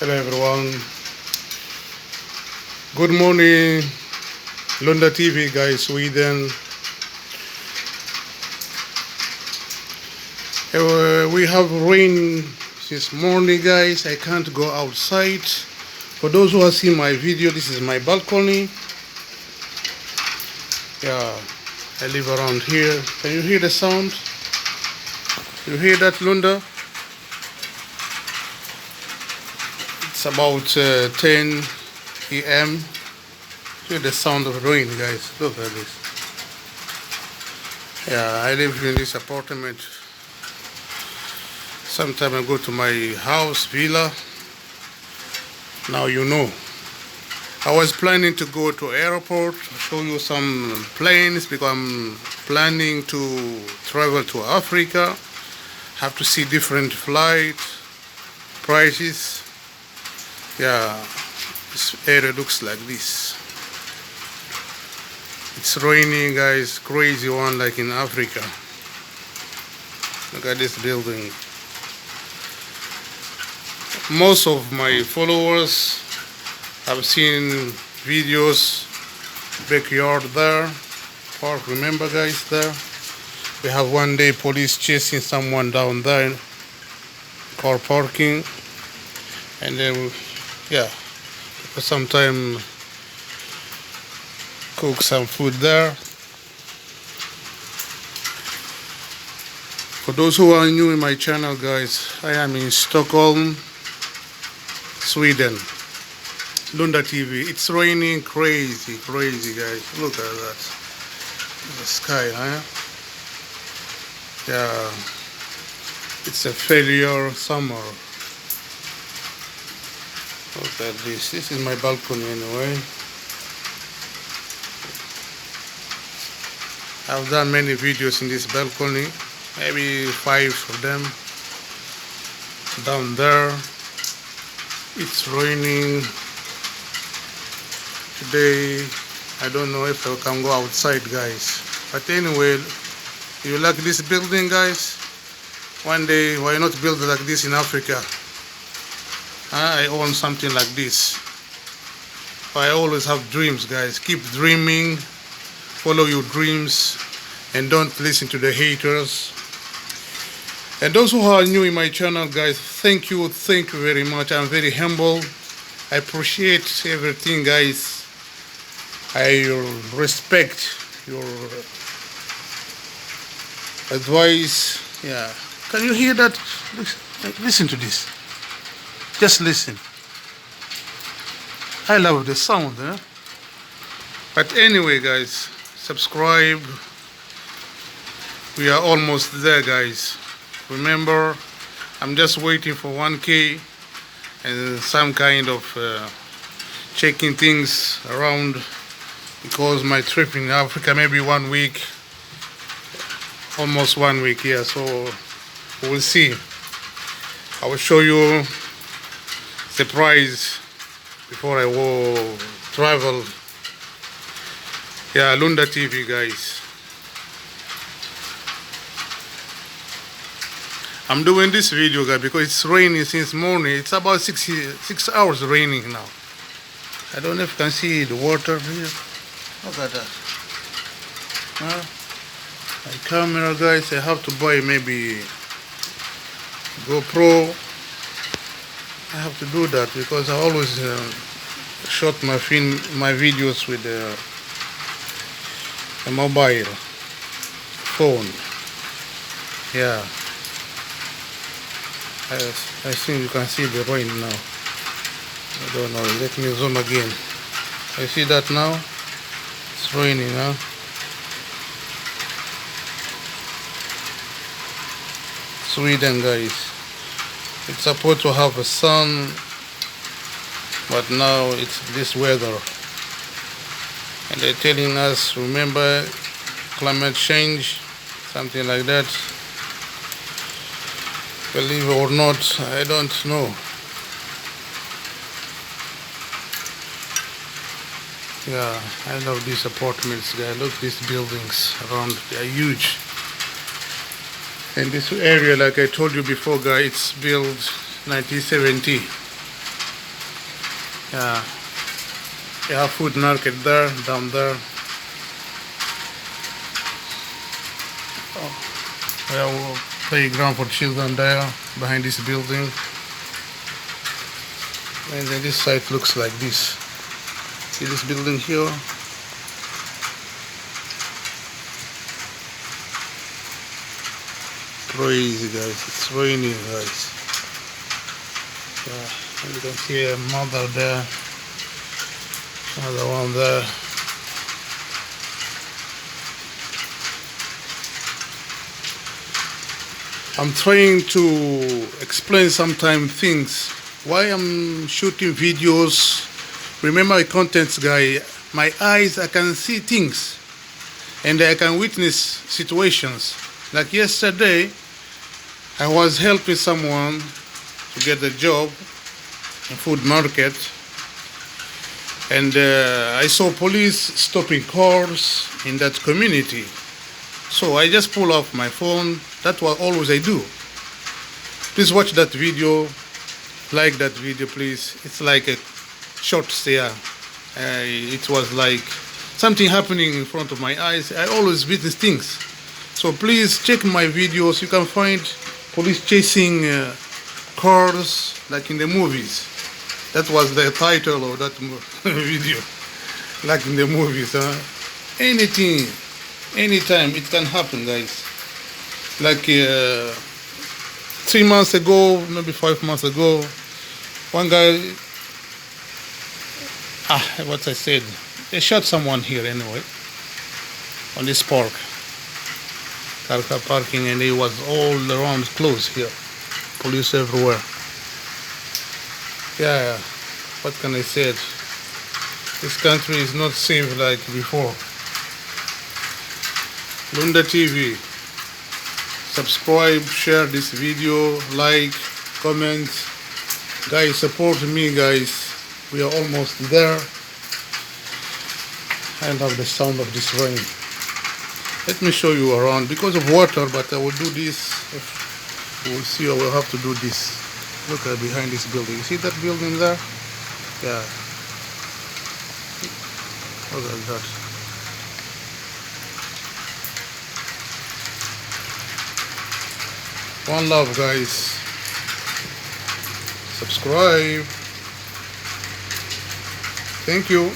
Hello everyone. Good morning, Lunda TV guys, Sweden. We have rain since morning guys. I can't go outside. For those who have seen my video, this is my balcony. Yeah, I live around here. Can you hear the sound? You hear that, Lunda? It's about 10 p.m. Hear the sound of rain, guys. Look at this. Yeah, I live in this apartment. Sometimes I go to my house, villa. Now you know. I was planning to go to airport, show you some planes because I'm planning to travel to Africa. Have to see different flight prices. Yeah, this area looks like this. It's raining, guys, crazy one like in Africa. Look at this building. Most of my followers have seen videos, backyard there, park, remember guys there? We have one day police chasing someone down there, car parking, and then, yeah, for some time cook some food there. For those who are new in my channel guys, I am in Stockholm, Sweden. Lunda TV. It's raining crazy guys. Look at that. The sky, huh? Yeah. It's a failure summer. Look at this. This is my balcony anyway. I've done many videos in this balcony. Maybe 5 of them. Down there. It's raining. Today, I don't know if I can go outside guys, but anyway, you like this building guys? One day why not build like this in Africa? I own something like this. I always have dreams guys. Keep dreaming, follow your dreams, and don't listen to the haters. And those who are new in my channel guys, thank you very much. I'm very humble. I appreciate everything guys. I respect your advice. Yeah. Can you hear that? Listen to this. Just listen. I love the sound, eh? But anyway, guys, subscribe. We are almost there, guys. Remember, I'm just waiting for 1K and some kind of checking things around. Because my trip in Africa maybe 1 week, almost 1 week, yeah, so we'll see. I will show you the price before I will travel. Yeah, Lunda TV guys. I'm doing this video guys because it's raining since morning. It's about 6 hours raining now. I don't know if you can see the water here. Look at that. My camera guys, I have to buy maybe GoPro. I have to do that because I always shot my videos with a mobile phone. Yeah. I think you can see the rain now. I don't know. Let me zoom again. I see that now. It's raining, huh? Sweden, guys. It's supposed to have a sun, but now it's this weather. And they're telling us, remember, climate change, something like that. Believe it or not, I don't know. Yeah, I love these apartments, guys. Look, these buildings around, they are huge. And this area, like I told you before, guys, it's built 1970. Yeah, you have food market there, down there. We have a playground for children there, behind this building. And then this side looks like this. See this building here? Crazy, guys. It's raining, guys. Yeah, and you can see a mother there. Another one there. I'm trying to explain sometimes things. Why I'm shooting videos. Remember, a contents guy. My eyes, I can see things, and I can witness situations. Like yesterday, I was helping someone to get a job in food market, and I saw police stopping cars in that community. So I just pull off my phone. That's what always I do. Please watch that video. Like that video, please. It's like a short stare. It was like something happening in front of my eyes. I always witness things. So please check my videos. You can find police chasing cars like in the movies. That was the title of that video. Like in the movies. Anything, anytime, it can happen, guys. Like 3 months ago, maybe 5 months ago, one guy, what I said, they shot someone here anyway, on this park, car parking, and it was all around close here, police everywhere. Yeah, what can I say? This country is not safe like before. Lunda TV. Subscribe, share this video, like, comment. Guys, support me, guys. We are almost there. I love the sound of this rain. Let me show you around because of water, but I will do this. We'll see, I will have to do this. Look at behind this building. You see that building there? Yeah. Look at that. One love, guys. Subscribe. Thank you.